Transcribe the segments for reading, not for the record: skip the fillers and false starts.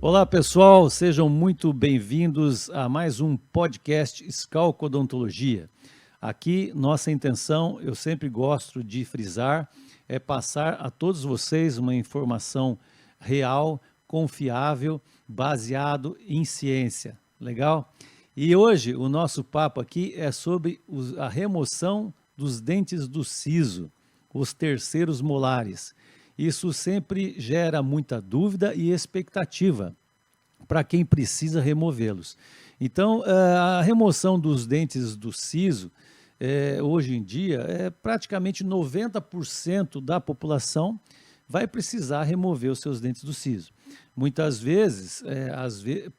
Olá, pessoal, sejam muito bem-vindos a mais um podcast Scalco Odontologia. Aqui, nossa intenção, eu sempre gosto de frisar, é passar a todos vocês uma informação real, confiável, baseado em ciência. Legal? E hoje o nosso papo aqui é sobre a remoção dos dentes do siso, os terceiros molares. Isso sempre gera muita dúvida e expectativa para quem precisa removê-los. Então, a remoção dos dentes do siso, hoje em dia, praticamente 90% da população vai precisar remover os seus dentes do siso. Muitas vezes,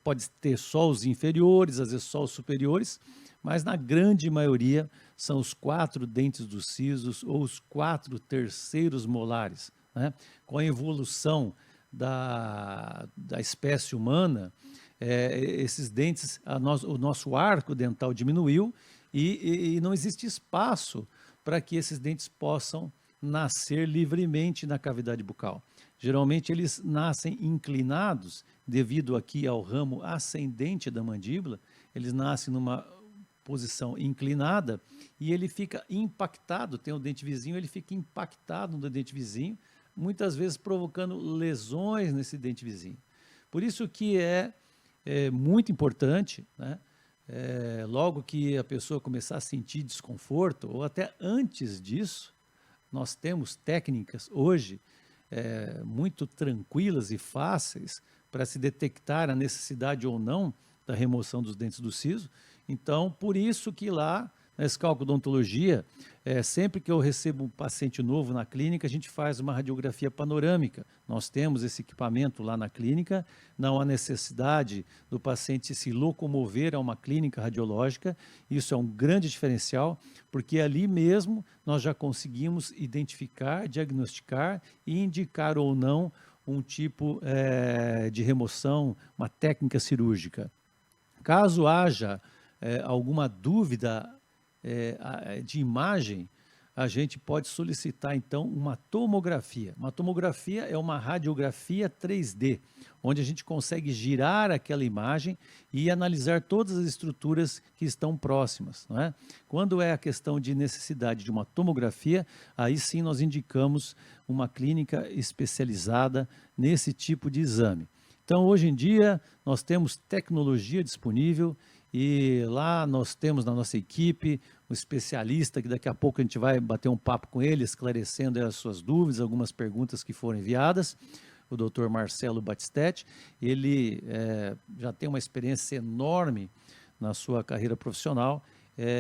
pode ter só os inferiores, às vezes só os superiores, mas na grande maioria são os 4 dentes dos sisos ou os 4 terceiros molares, né? Com a evolução da espécie humana, esses dentes, o nosso arco dental diminuiu e não existe espaço para que esses dentes possam nascer livremente na cavidade bucal. Geralmente eles nascem inclinados devido aqui ao ramo ascendente da mandíbula, eles nascem numa posição inclinada e ele fica impactado, tem o dente vizinho, ele fica impactado no dente vizinho, muitas vezes provocando lesões nesse dente vizinho. Por isso que é muito importante, né? Logo que a pessoa começar a sentir desconforto, ou até antes disso, nós temos técnicas hoje muito tranquilas e fáceis para se detectar a necessidade ou não da remoção dos dentes do siso. Então, por isso que lá na Scalco Odontologia, sempre que eu recebo um paciente novo na clínica, a gente faz uma radiografia panorâmica. Nós temos esse equipamento lá na clínica, não há necessidade do paciente se locomover a uma clínica radiológica. Isso é um grande diferencial, porque ali mesmo nós já conseguimos identificar, diagnosticar e indicar ou não um tipo de remoção, uma técnica cirúrgica. Caso haja alguma dúvida de imagem, a gente pode solicitar então uma tomografia. Uma tomografia é uma radiografia 3D, onde a gente consegue girar aquela imagem e analisar todas as estruturas que estão próximas, não é? Quando é a questão de necessidade de uma tomografia, aí sim nós indicamos uma clínica especializada nesse tipo de exame. Então, hoje em dia, nós temos tecnologia disponível e lá nós temos na nossa equipe um especialista que daqui a pouco a gente vai bater um papo com ele, esclarecendo as suas dúvidas, algumas perguntas que foram enviadas. O Dr. Marcelo Batistetti, ele já tem uma experiência enorme na sua carreira profissional,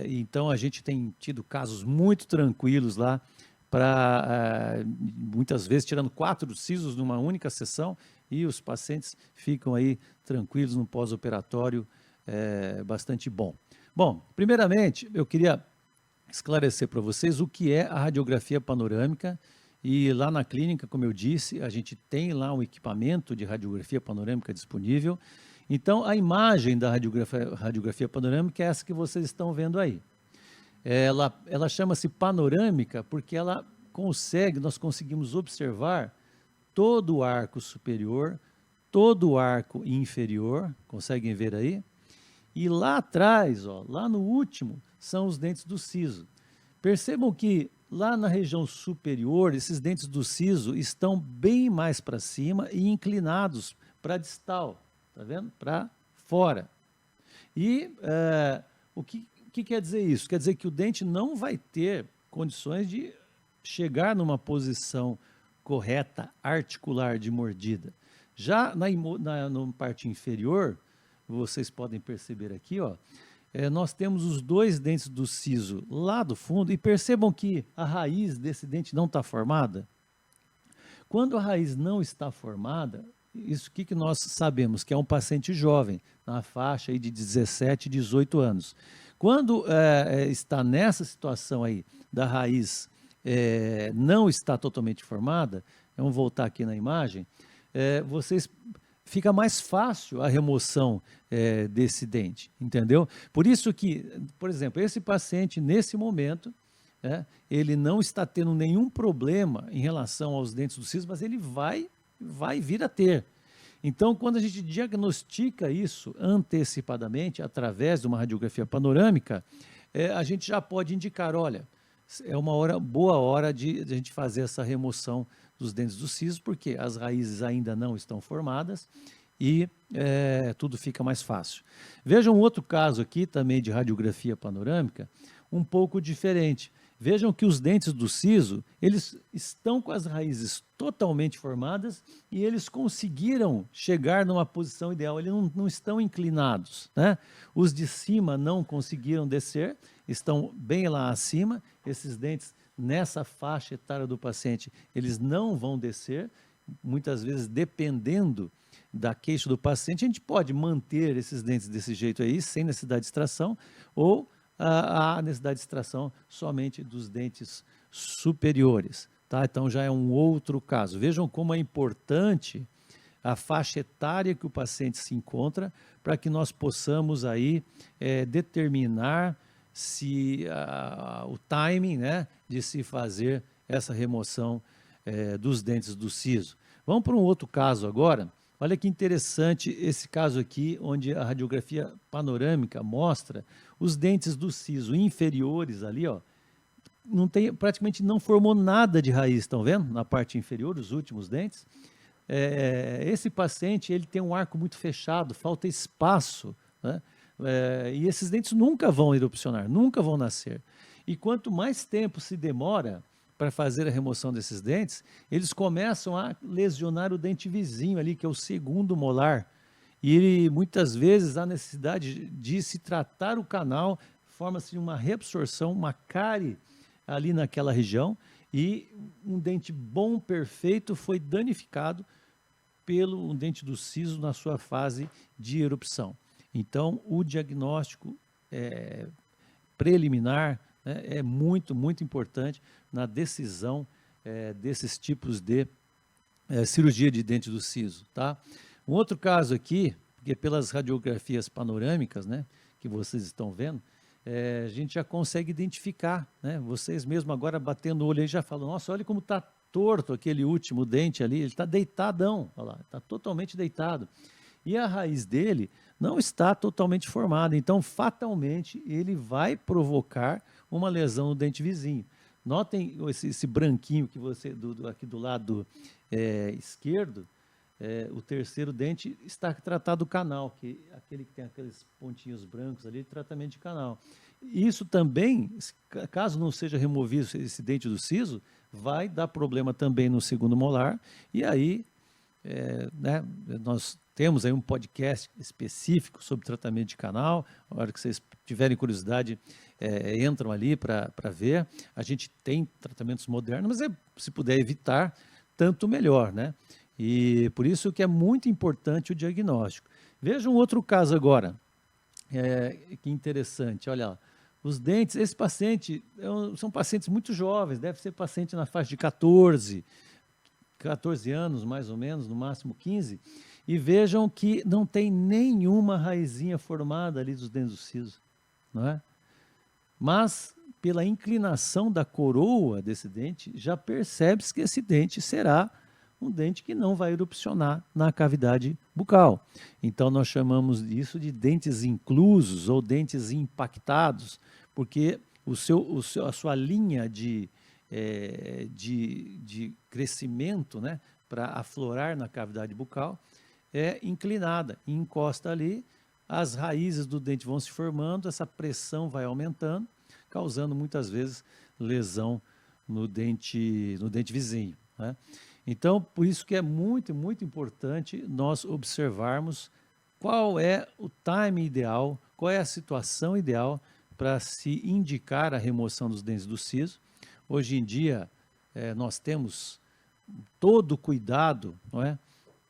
então a gente tem tido casos muito tranquilos lá, muitas vezes tirando 4 sisos numa única sessão, e os pacientes ficam aí tranquilos no pós-operatório, bastante bom. Bom, primeiramente, eu queria esclarecer para vocês o que é a radiografia panorâmica, e lá na clínica, como eu disse, a gente tem lá um equipamento de radiografia panorâmica disponível. Então, a imagem da radiografia panorâmica é essa que vocês estão vendo aí. Ela chama-se panorâmica porque nós conseguimos observar todo o arco superior, todo o arco inferior, conseguem ver aí? E lá atrás, lá no último, são os dentes do siso. Percebam que lá na região superior, esses dentes do siso estão bem mais para cima e inclinados para a distal, tá vendo? Para fora. E o que quer dizer isso? Quer dizer que o dente não vai ter condições de chegar numa posição correta, articular de mordida. Já na parte inferior, vocês podem perceber aqui, nós temos os 2 dentes do siso lá do fundo, e percebam que a raiz desse dente não está formada. Quando a raiz não está formada, isso que nós sabemos? Que é um paciente jovem, na faixa aí de 17, 18 anos. Quando está nessa situação aí da raiz não está totalmente formada, vamos voltar aqui na imagem, fica mais fácil a remoção desse dente, entendeu? Por isso que, por exemplo, esse paciente, nesse momento, ele não está tendo nenhum problema em relação aos dentes do siso, mas ele vai vir a ter. Então, quando a gente diagnostica isso antecipadamente, através de uma radiografia panorâmica, a gente já pode indicar, olha, é uma boa hora de a gente fazer essa remoção dos dentes do siso, porque as raízes ainda não estão formadas e tudo fica mais fácil. Veja um outro caso aqui também de radiografia panorâmica, um pouco diferente. Vejam que os dentes do siso, eles estão com as raízes totalmente formadas e eles conseguiram chegar numa posição ideal, eles não estão inclinados, né? Os de cima não conseguiram descer, estão bem lá acima, esses dentes nessa faixa etária do paciente, eles não vão descer, muitas vezes dependendo da queixa do paciente, a gente pode manter esses dentes desse jeito aí, sem necessidade de extração, ou a necessidade de extração somente dos dentes superiores, tá? Então já é um outro caso. Vejam como é importante a faixa etária que o paciente se encontra para que nós possamos aí determinar se o timing, né, de se fazer essa remoção dos dentes do siso. Vamos para um outro caso agora. Olha que interessante esse caso aqui, onde a radiografia panorâmica mostra os dentes do siso inferiores ali, ó, praticamente não formou nada de raiz, estão vendo? Na parte inferior, os últimos dentes. Esse paciente, ele tem um arco muito fechado, falta espaço, né? E esses dentes nunca vão erupcionar, nunca vão nascer. E quanto mais tempo se demora para fazer a remoção desses dentes, eles começam a lesionar o dente vizinho ali, que é o segundo molar. E muitas vezes há necessidade de se tratar o canal, forma-se uma reabsorção, uma cárie ali naquela região, e um dente bom, perfeito, foi danificado pelo dente do siso na sua fase de erupção. Então, o diagnóstico preliminar, né, é muito, muito importante na decisão desses tipos de cirurgia de dente do siso, tá? Um outro caso aqui, porque pelas radiografias panorâmicas, né, que vocês estão vendo, a gente já consegue identificar, né? Vocês mesmo agora batendo o olho aí já falam, nossa, olha como está torto aquele último dente ali, ele está deitadão, olha lá, está totalmente deitado. E a raiz dele não está totalmente formada, então fatalmente ele vai provocar uma lesão no dente vizinho. Notem esse branquinho que você, aqui do lado esquerdo, o terceiro dente está tratado do canal, que aquele que tem aqueles pontinhos brancos ali, tratamento de canal. Isso também, caso não seja removido esse dente do siso, vai dar problema também no segundo molar, e aí, né, nós temos aí um podcast específico sobre tratamento de canal. A hora que vocês tiverem curiosidade, entram ali para ver. A gente tem tratamentos modernos, mas se puder evitar, tanto melhor, né? E por isso que é muito importante o diagnóstico. Veja um outro caso agora, que interessante. Olha lá, os dentes, esse paciente, são pacientes muito jovens, deve ser paciente na faixa de 14 anos, mais ou menos, no máximo 15, e vejam que não tem nenhuma raizinha formada ali dos dentes do siso, não é? Mas, pela inclinação da coroa desse dente, já percebe-se que esse dente será um dente que não vai erupcionar na cavidade bucal. Então, nós chamamos isso de dentes inclusos ou dentes impactados, porque a sua linha de crescimento, né, para aflorar na cavidade bucal, é inclinada, e encosta ali, as raízes do dente vão se formando, essa pressão vai aumentando, causando muitas vezes lesão no dente vizinho, né? Então, por isso que é muito, muito importante nós observarmos qual é o time ideal, qual é a situação ideal para se indicar a remoção dos dentes do siso. Hoje em dia, nós temos todo o cuidado, não é,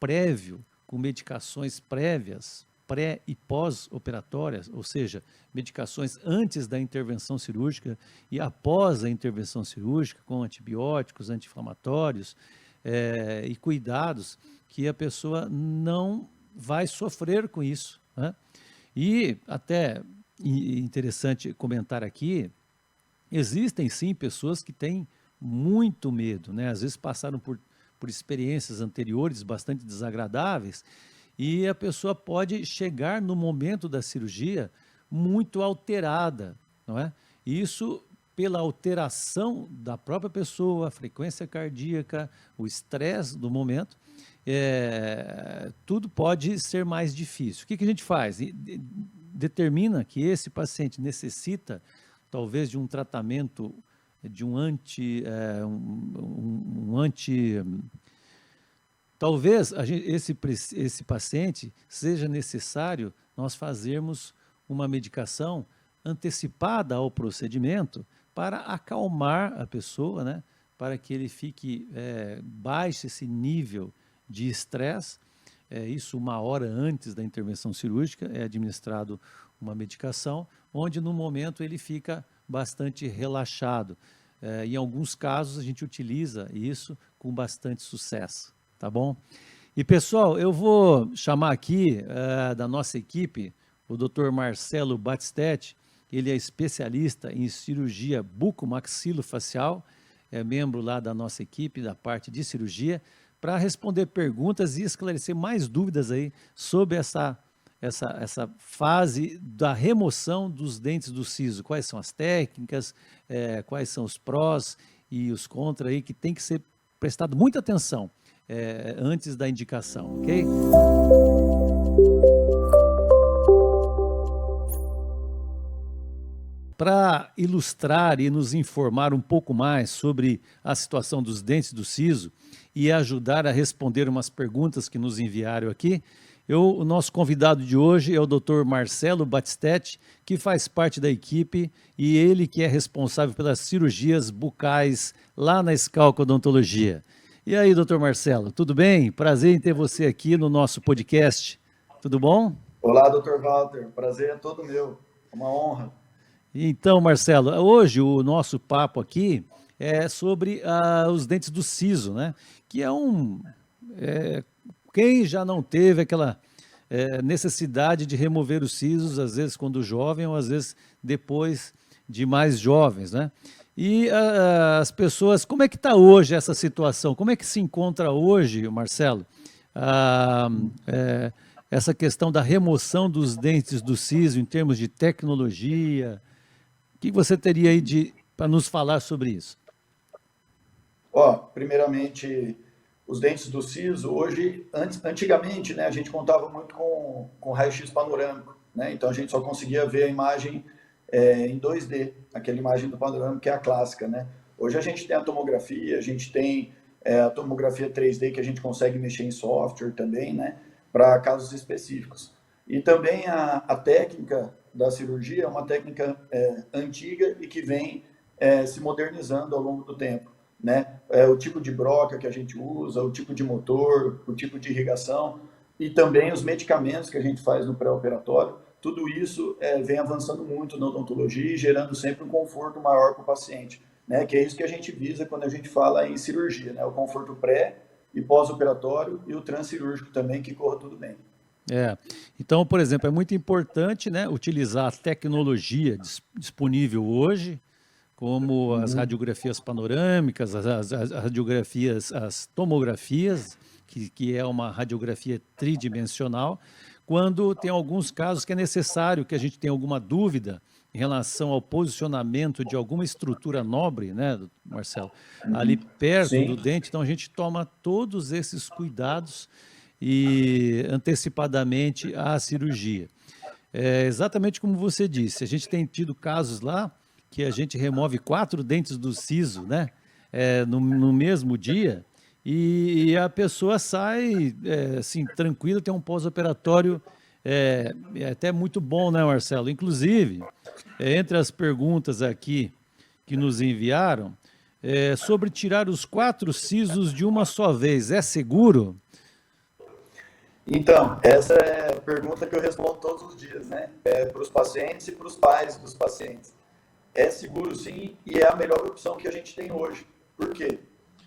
prévio, com medicações prévias, pré e pós-operatórias, ou seja, medicações antes da intervenção cirúrgica e após a intervenção cirúrgica, com antibióticos, anti-inflamatórios, e cuidados que a pessoa não vai sofrer com isso, né? E até interessante comentar aqui, existem sim pessoas que têm muito medo, né? Às vezes passaram por por experiências anteriores bastante desagradáveis, e a pessoa pode chegar no momento da cirurgia muito alterada, não é? Isso pela alteração da própria pessoa, a frequência cardíaca, o estresse do momento, tudo pode ser mais difícil. O que a gente faz? Determina que esse paciente necessita, talvez, de um tratamento, de talvez esse paciente seja necessário nós fazermos uma medicação antecipada ao procedimento para acalmar a pessoa, né? Para que ele fique, baixe esse nível de estresse. Isso 1 hora antes da intervenção cirúrgica é administrado uma medicação, onde no momento ele fica bastante relaxado. Em alguns casos a gente utiliza isso com bastante sucesso, tá bom? E pessoal, eu vou chamar aqui da nossa equipe o Dr. Marcelo Batistetti. Ele é especialista em cirurgia bucomaxilofacial, é membro lá da nossa equipe da parte de cirurgia, para responder perguntas e esclarecer mais dúvidas aí sobre essa fase da remoção dos dentes do siso. Quais são as técnicas, quais são os prós e os contras aí, que tem que ser prestado muita atenção antes da indicação, ok? Para ilustrar e nos informar um pouco mais sobre a situação dos dentes do siso e ajudar a responder umas perguntas que nos enviaram aqui, o nosso convidado de hoje é o Dr. Marcelo Batistetti, que faz parte da equipe e ele que é responsável pelas cirurgias bucais lá na Scalco Odontologia. E aí, Dr. Marcelo, tudo bem? Prazer em ter você aqui no nosso podcast. Tudo bom? Olá, Dr. Walter. Prazer é todo meu. Uma honra. Então, Marcelo, hoje o nosso papo aqui é sobre os dentes do siso, né? Que quem já não teve aquela necessidade de remover os sisos, às vezes quando jovem ou às vezes depois de mais jovens, né? E as pessoas, como é que está hoje essa situação? Como é que se encontra hoje, Marcelo, essa questão da remoção dos dentes do siso em termos de tecnologia? O que você teria aí para nos falar sobre isso? Primeiramente, os dentes do siso, hoje, antigamente, né, a gente contava muito com raio-x panorâmico, né? Então a gente só conseguia ver a imagem em 2D, aquela imagem do panorâmico que é a clássica, né? Hoje a gente tem a tomografia, a gente tem a tomografia 3D que a gente consegue mexer em software também, né? Para casos específicos. E também a técnica da cirurgia é uma técnica antiga e que vem se modernizando ao longo do tempo, né? O tipo de broca que a gente usa, o tipo de motor, o tipo de irrigação e também os medicamentos que a gente faz no pré-operatório, tudo isso vem avançando muito na odontologia e gerando sempre um conforto maior para o paciente, né? Que é isso que a gente visa quando a gente fala em cirurgia, né? O conforto pré e pós-operatório e o transcirúrgico também, que corra tudo bem. Então, por exemplo, é muito importante, né, utilizar a tecnologia disponível hoje, como as radiografias panorâmicas, as radiografias, as tomografias, que é uma radiografia tridimensional, quando tem alguns casos que é necessário que a gente tenha alguma dúvida em relação ao posicionamento de alguma estrutura nobre, né, Marcelo, ali perto do dente. Então a gente toma todos esses cuidados e antecipadamente a cirurgia. Exatamente como você disse, a gente tem tido casos lá que a gente remove 4 dentes do siso, né, no mesmo dia, e a pessoa sai assim, tranquila, tem um pós-operatório até muito bom, né, Marcelo? Inclusive, entre as perguntas aqui que nos enviaram, sobre tirar os 4 sisos de uma só vez, é seguro? Então, essa é a pergunta que eu respondo todos os dias, né? Para os pacientes e para os pais dos pacientes. É seguro sim e é a melhor opção que a gente tem hoje. Por quê?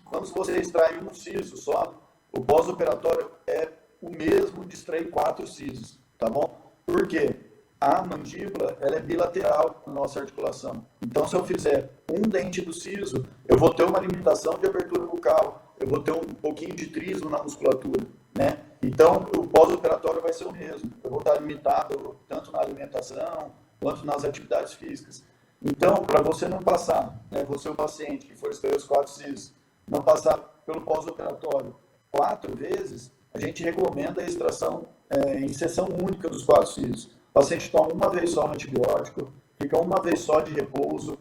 Quando você extrai um siso só, o pós-operatório é o mesmo de extrair 4 sisos, tá bom? Por quê? A mandíbula ela é bilateral na nossa articulação. Então, se eu fizer um dente do siso, eu vou ter uma limitação de abertura bucal, eu vou ter um pouquinho de trismo na musculatura, né? Então, o pós-operatório vai ser o mesmo. Eu vou estar limitado tanto na alimentação quanto nas atividades físicas. Então, para você não passar, né, você o paciente que for extrair os 4 sisos, não passar pelo pós-operatório 4 vezes, a gente recomenda a extração em sessão única dos 4 sisos. O paciente toma uma vez só o antibiótico, fica uma vez só de repouso,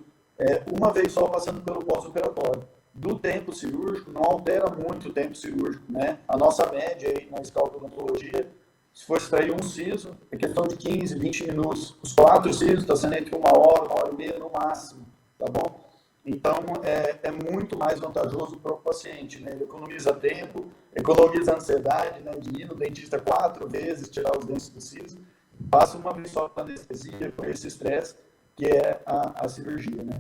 uma vez só passando pelo pós-operatório. Do tempo cirúrgico, não altera muito o tempo cirúrgico, né? A nossa média aí na escala de odontologia, se for extrair um siso, é questão de 15, 20 minutos. Os 4 sisos está sendo entre 1 hora e meia no máximo, tá bom? Então, é muito mais vantajoso para o paciente, né? Ele economiza tempo, economiza ansiedade, né? De ir no dentista 4 vezes, tirar os dentes do siso, passa uma vez só para anestesia, por esse estresse, que é a cirurgia, né?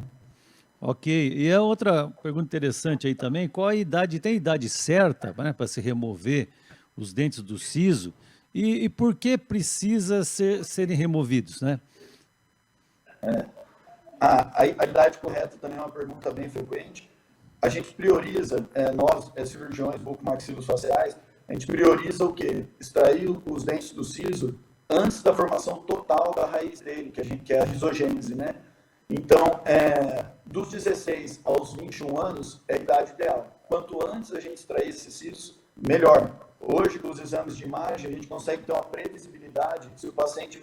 Ok, e a outra pergunta interessante aí também, qual a idade, tem idade certa, né, para se remover os dentes do siso e por que precisa serem removidos, né? A idade correta também é uma pergunta bem frequente. A gente prioriza, nós, cirurgiões bucomaxilofaciais, a gente prioriza o quê? Extrair os dentes do siso antes da formação total da raiz dele, que é a risogênese, né? Então, dos 16 aos 21 anos é a idade ideal. Quanto antes a gente extrair esses sisos, melhor. Hoje, com os exames de imagem, a gente consegue ter uma previsibilidade se o paciente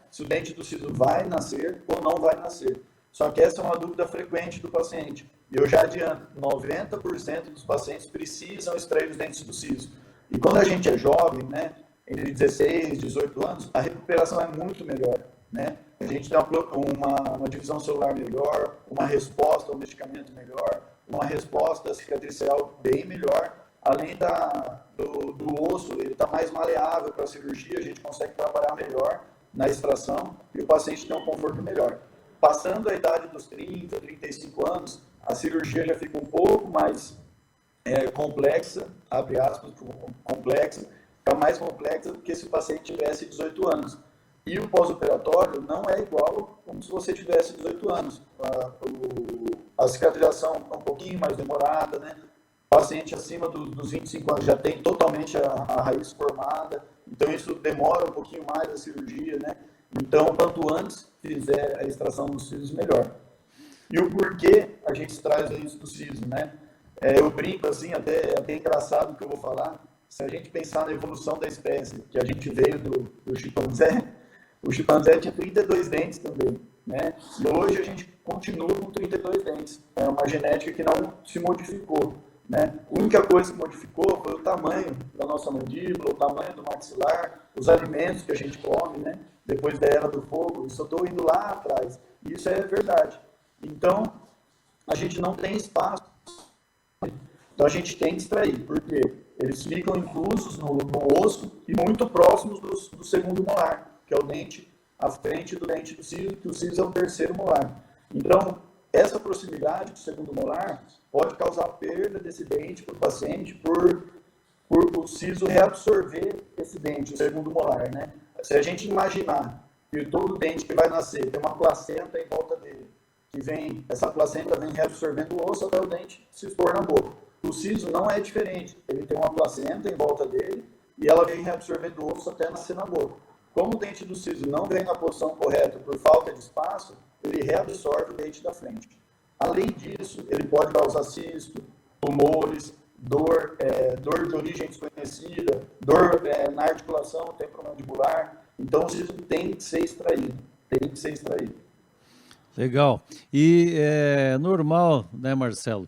se o dente do siso vai nascer ou não vai nascer. Só que essa é uma dúvida frequente do paciente. E eu já adianto, 90% dos pacientes precisam extrair os dentes do siso. E quando a gente é jovem, né, entre 16 e 18 anos, a recuperação é muito melhor, né? A gente tem uma divisão celular melhor, uma resposta ao medicamento melhor, uma resposta cicatricial bem melhor, além do osso, ele está mais maleável para a cirurgia, a gente consegue trabalhar melhor na extração e o paciente tem um conforto melhor. Passando a idade dos 30, 35 anos, a cirurgia já fica um pouco mais complexa, abre aspas, complexa, fica mais complexa do que se o paciente tivesse 18 anos. E o pós-operatório não é igual como se você tivesse 18 anos. A cicatrização é um pouquinho mais demorada, né? O paciente acima dos 25 anos já tem totalmente a raiz formada, então isso demora um pouquinho mais a cirurgia, né? Então, quanto antes fizer a extração dos sisos, melhor. E o porquê a gente traz isso do siso, né? Eu brinco assim, até engraçado o que eu vou falar. Se a gente pensar na evolução da espécie, que a gente veio do chimpanzé, o chimpanzé tinha 32 dentes também, né? E hoje a gente continua com 32 dentes. É uma genética que não se modificou, né? A única coisa que modificou foi o tamanho da nossa mandíbula, o tamanho do maxilar, os alimentos que a gente come, né? Depois da Era do Fogo, isso eu estou indo lá atrás. Isso é verdade. Então, a gente não tem espaço. Então, a gente tem que extrair. Por quê? Eles ficam inclusos no osso e muito próximos do segundo molar, que é o dente à frente do dente do siso, que o siso é o terceiro molar. Então, essa proximidade do segundo molar pode causar perda desse dente para o paciente por o siso reabsorver esse dente, o segundo molar, né? Se a gente imaginar que todo dente que vai nascer tem uma placenta em volta dele, essa placenta vem reabsorvendo o osso até o dente se expor na boca. O siso não é diferente, ele tem uma placenta em volta dele e ela vem reabsorvendo o osso até nascer na boca. Como o dente do siso não vem na posição correta por falta de espaço, ele reabsorve o dente da frente. Além disso, ele pode causar cisto, tumores, dor de origem desconhecida, dor na articulação temporomandibular. Então, o siso tem que ser extraído. Legal. E é normal, né, Marcelo,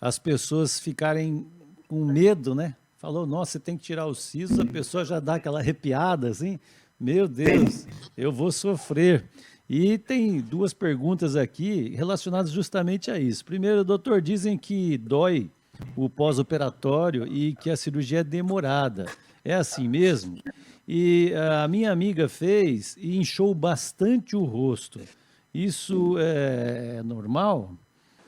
as pessoas ficarem com medo, né? Falou, nossa, você tem que tirar os sisos, a pessoa já dá aquela arrepiada, assim, meu Deus, eu vou sofrer. E tem duas perguntas aqui relacionadas justamente a isso. Primeiro, doutor, dizem que dói o pós-operatório e que a cirurgia é demorada. É assim mesmo? E a minha amiga fez e inchou bastante o rosto. Isso é normal?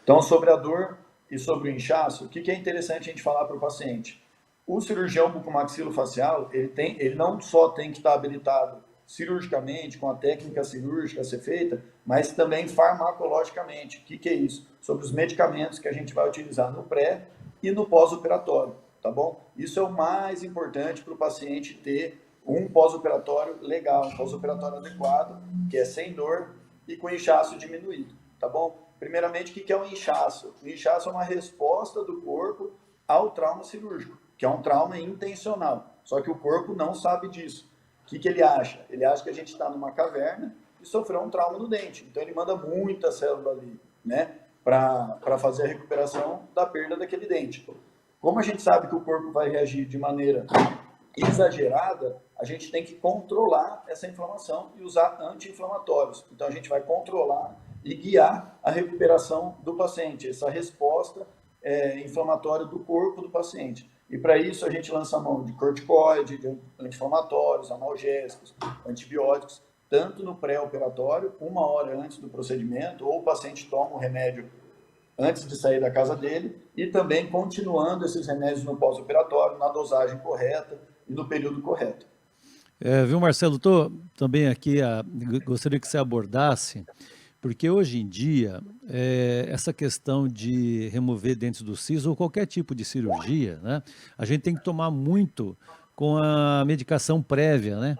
Então, sobre a dor e sobre o inchaço, o que é interessante a gente falar para o paciente? O cirurgião bucomaxilofacial, ele não só tem que estar habilitado cirurgicamente, com a técnica cirúrgica a ser feita, mas também farmacologicamente. O que é isso? Sobre os medicamentos que a gente vai utilizar no pré e no pós-operatório, tá bom? Isso é o mais importante para o paciente ter um pós-operatório legal, um pós-operatório adequado, que é sem dor e com inchaço diminuído, tá bom? Primeiramente, o que é o inchaço? O inchaço é uma resposta do corpo ao trauma cirúrgico, que é um trauma intencional, só que o corpo não sabe disso. O que ele acha? Ele acha que a gente está numa caverna e sofreu um trauma no dente, então ele manda muita célula ali, né, para fazer a recuperação da perda daquele dente. Como a gente sabe que o corpo vai reagir de maneira exagerada, a gente tem que controlar essa inflamação e usar anti-inflamatórios. Então a gente vai controlar e guiar a recuperação do paciente, essa resposta inflamatória do corpo do paciente. E para isso a gente lança a mão de corticoide, de anti-inflamatórios, analgésicos, antibióticos, tanto no pré-operatório, 1 hora antes do procedimento, ou o paciente toma o remédio antes de sair da casa dele, e também continuando esses remédios no pós-operatório, na dosagem correta e no período correto. Viu, Marcelo, estou também aqui, gostaria que você abordasse, porque hoje em dia, essa questão de remover dentes do siso ou qualquer tipo de cirurgia, né, a gente tem que tomar muito com a medicação prévia, né?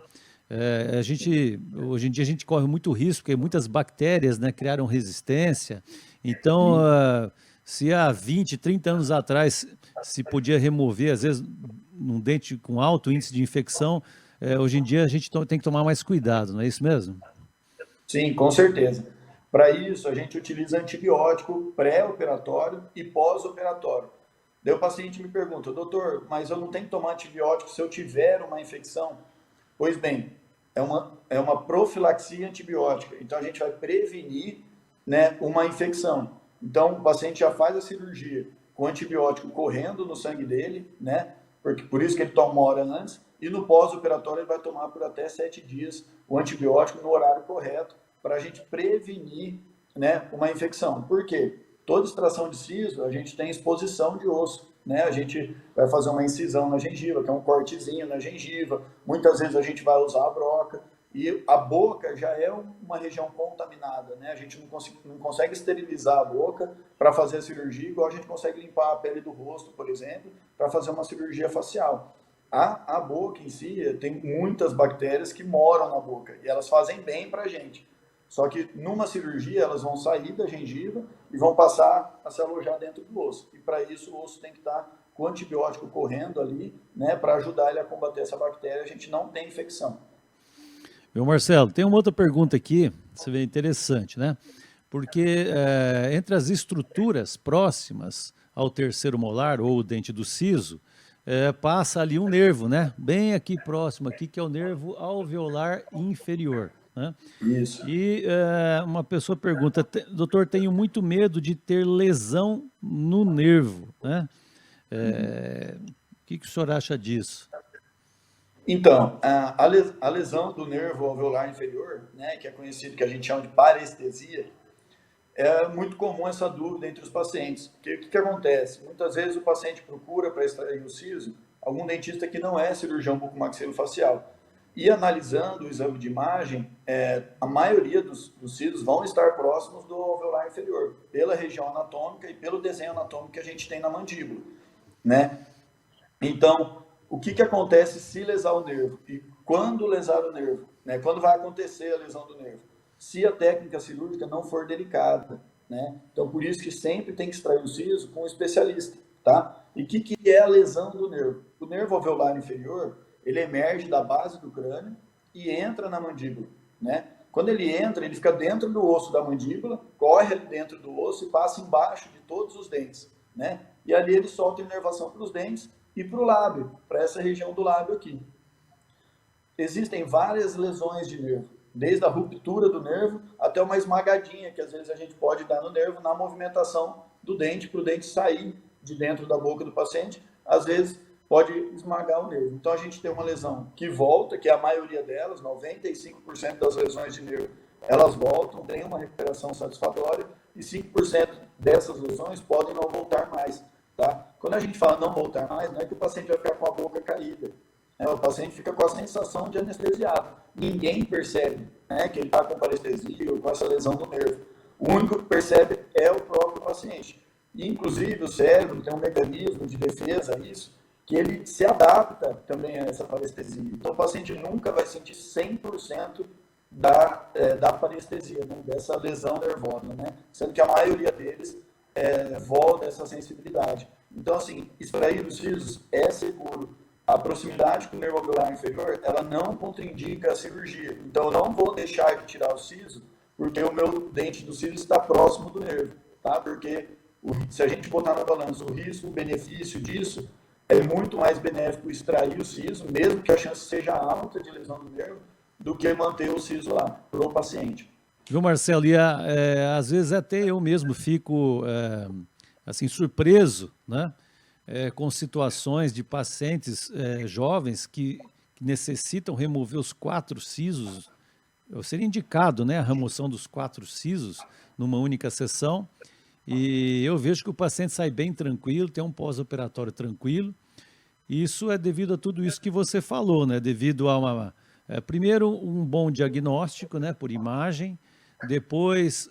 Hoje em dia a gente corre muito risco, porque muitas bactérias, né, criaram resistência. Então, se há 20, 30 anos atrás se podia remover, às vezes, um dente com alto índice de infecção, hoje em dia a gente tem que tomar mais cuidado, não é isso mesmo? Sim, com certeza. Para isso, a gente utiliza antibiótico pré-operatório e pós-operatório. Daí o paciente me pergunta, doutor, mas eu não tenho que tomar antibiótico se eu tiver uma infecção? Pois bem, é uma profilaxia antibiótica. Então, a gente vai prevenir, né, uma infecção. Então, o paciente já faz a cirurgia com antibiótico correndo no sangue dele, né? Por isso que ele toma 1 hora antes. E no pós-operatório ele vai tomar por até 7 dias o antibiótico no horário correto para a gente prevenir, né, uma infecção. Por quê? Toda extração de siso, a gente tem exposição de osso, né? A gente vai fazer uma incisão na gengiva, que é um cortezinho na gengiva. Muitas vezes a gente vai usar a broca. E a boca já é uma região contaminada, né? A gente não consegue esterilizar a boca para fazer a cirurgia, igual a gente consegue limpar a pele do rosto, por exemplo, para fazer uma cirurgia facial. A boca em si tem muitas bactérias que moram na boca e elas fazem bem para a gente. Só que numa cirurgia elas vão sair da gengiva e vão passar a se alojar dentro do osso. E para isso o osso tem que estar com o antibiótico correndo ali, né, para ajudar ele a combater essa bactéria. A gente não tem infecção. Meu Marcelo, tem uma outra pergunta aqui, você vê interessante, né? Porque entre as estruturas próximas ao terceiro molar ou o dente do siso, passa ali um nervo, né? Bem aqui próximo, aqui, que é o nervo alveolar inferior, né? Isso. E uma pessoa pergunta, doutor, tenho muito medo de ter lesão no nervo, né? O que o senhor acha disso? Então, a lesão do nervo alveolar inferior, né, que é conhecido, que a gente chama de parestesia, é muito comum essa dúvida entre os pacientes. Porque o que acontece? Muitas vezes o paciente procura para extrair o siso algum dentista que não é cirurgião bucomaxilofacial. E analisando o exame de imagem, a maioria dos sisos vão estar próximos do alveolar inferior, pela região anatômica e pelo desenho anatômico que a gente tem na mandíbula, né? Então, o que acontece se lesar o nervo? E quando lesar o nervo? Né? Quando vai acontecer a lesão do nervo? Se a técnica cirúrgica não for delicada, né? Então, por isso que sempre tem que extrair o siso com um especialista, tá? E o que é a lesão do nervo? O nervo alveolar inferior, ele emerge da base do crânio e entra na mandíbula, né? Quando ele entra, ele fica dentro do osso da mandíbula, corre ali dentro do osso e passa embaixo de todos os dentes, né? E ali ele solta a inervação para os dentes e para o lábio, para essa região do lábio aqui. Existem várias lesões de nervo, desde a ruptura do nervo até uma esmagadinha que às vezes a gente pode dar no nervo na movimentação do dente, para o dente sair de dentro da boca do paciente, às vezes pode esmagar o nervo. Então a gente tem uma lesão que volta, que é a maioria delas, 95% das lesões de nervo, elas voltam, tem uma recuperação satisfatória, e 5% dessas lesões podem não voltar mais. Tá? Quando a gente fala não voltar mais, não é que o paciente vai ficar com a boca caída. O paciente fica com a sensação de anestesiado. Ninguém percebe, né, que ele está com parestesia ou com essa lesão do nervo. O único que percebe é o próprio paciente. E, inclusive, o cérebro tem um mecanismo de defesa a isso, que ele se adapta também a essa parestesia. Então, o paciente nunca vai sentir 100% da parestesia, né? Dessa lesão nervosa, né? Sendo que a maioria deles volta essa sensibilidade. Então, assim, extrair os sisos é seguro. A proximidade com o nervo alveolar inferior, ela não contraindica a cirurgia. Então, eu não vou deixar de tirar o siso, porque o meu dente do siso está próximo do nervo, tá? Porque se a gente botar na balança o risco, o benefício disso, é muito mais benéfico extrair o siso, mesmo que a chance seja alta de lesão do nervo, do que manter o siso lá para o paciente. Viu, Marcelo? E às vezes até eu mesmo fico assim surpreso, né? Com situações de pacientes jovens que necessitam remover os 4 sisos. Eu seria indicado, né, a remoção dos 4 sisos numa única sessão. E eu vejo que o paciente sai bem tranquilo, tem um pós-operatório tranquilo. Isso é devido a tudo isso que você falou, né? Devido a primeiro, um bom diagnóstico, né, por imagem. Depois,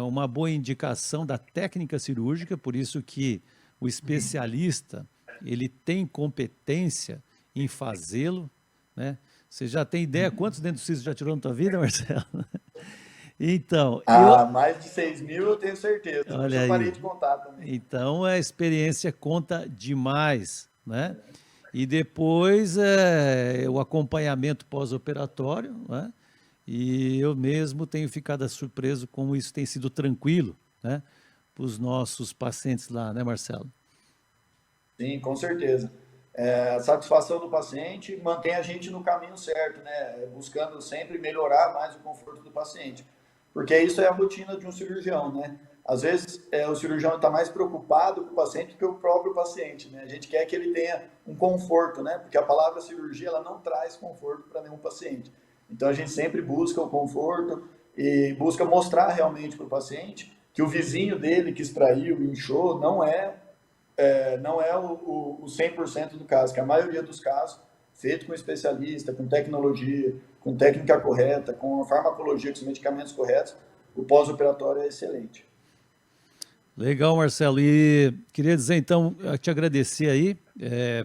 uma boa indicação da técnica cirúrgica, por isso que o especialista, ele tem competência em fazê-lo, né? Você já tem ideia quantos dentes você já tirou na tua vida, Marcelo? Então, mais de 6.000 eu tenho certeza. Olha eu parei aí. de contar também. Então, a experiência conta demais, né? E depois, o acompanhamento pós-operatório, né? E eu mesmo tenho ficado surpreso como isso tem sido tranquilo, né? Para os nossos pacientes lá, né, Marcelo? Sim, com certeza. A satisfação do paciente mantém a gente no caminho certo, né? Buscando sempre melhorar mais o conforto do paciente. Porque isso é a rotina de um cirurgião, né? Às vezes, o cirurgião está mais preocupado com o paciente do que o próprio paciente, né? A gente quer que ele tenha um conforto, né? Porque a palavra cirurgia, ela não traz conforto para nenhum paciente. Então, a gente sempre busca o conforto e busca mostrar realmente para o paciente que o vizinho dele que extraiu, inchou, não é o 100% do caso, que a maioria dos casos, feito com especialista, com tecnologia, com técnica correta, com a farmacologia, com os medicamentos corretos, o pós-operatório é excelente. Legal, Marcelo. E queria dizer, então, te agradecer aí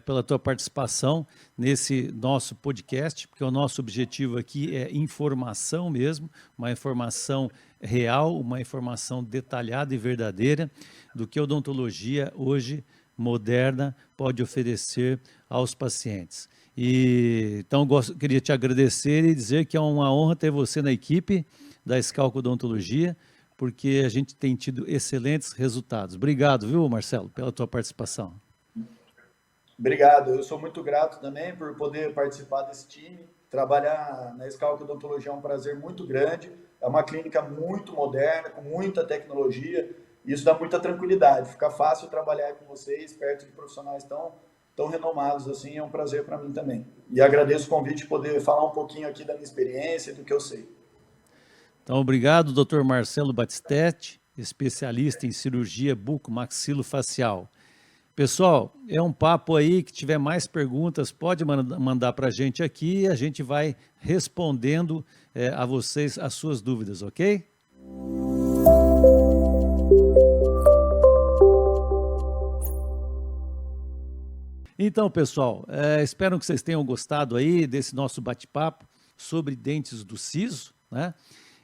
pela tua participação nesse nosso podcast, porque o nosso objetivo aqui é informação mesmo, uma informação real, uma informação detalhada e verdadeira do que a odontologia hoje moderna pode oferecer aos pacientes. Então, queria te agradecer e dizer que é uma honra ter você na equipe da Scalco Odontologia, porque a gente tem tido excelentes resultados. Obrigado, viu, Marcelo, pela tua participação. Obrigado, eu sou muito grato também por poder participar desse time. Trabalhar na Scalco Odontologia é um prazer muito grande, é uma clínica muito moderna, com muita tecnologia, e isso dá muita tranquilidade, fica fácil trabalhar com vocês, perto de profissionais tão renomados assim, é um prazer para mim também. E agradeço o convite de poder falar um pouquinho aqui da minha experiência e do que eu sei. Então, obrigado, Dr. Marcelo Batistetti, especialista em cirurgia bucomaxilofacial. Pessoal, é um papo aí, que tiver mais perguntas, pode mandar para a gente aqui e a gente vai respondendo a vocês as suas dúvidas, ok? Então, pessoal, espero que vocês tenham gostado aí desse nosso bate-papo sobre dentes do siso, né?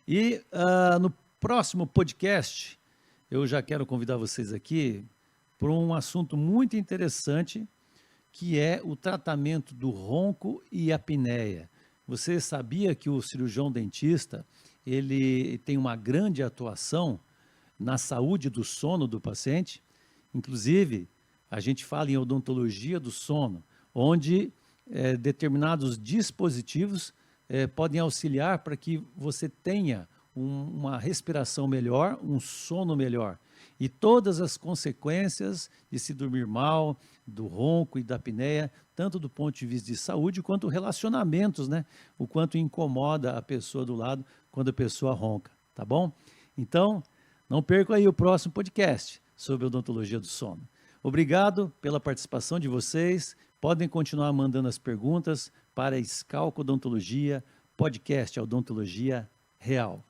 E no próximo podcast, eu já quero convidar vocês aqui para um assunto muito interessante, que é o tratamento do ronco e apneia. Você sabia que o cirurgião dentista, ele tem uma grande atuação na saúde do sono do paciente? Inclusive, a gente fala em odontologia do sono, onde determinados dispositivos podem auxiliar para que você tenha uma respiração melhor, um sono melhor. E todas as consequências de se dormir mal, do ronco e da apneia, tanto do ponto de vista de saúde, quanto relacionamentos, né? O quanto incomoda a pessoa do lado quando a pessoa ronca, tá bom? Então, não percam aí o próximo podcast sobre odontologia do sono. Obrigado pela participação de vocês. Podem continuar mandando as perguntas para Scalco Odontologia, podcast Odontologia Real.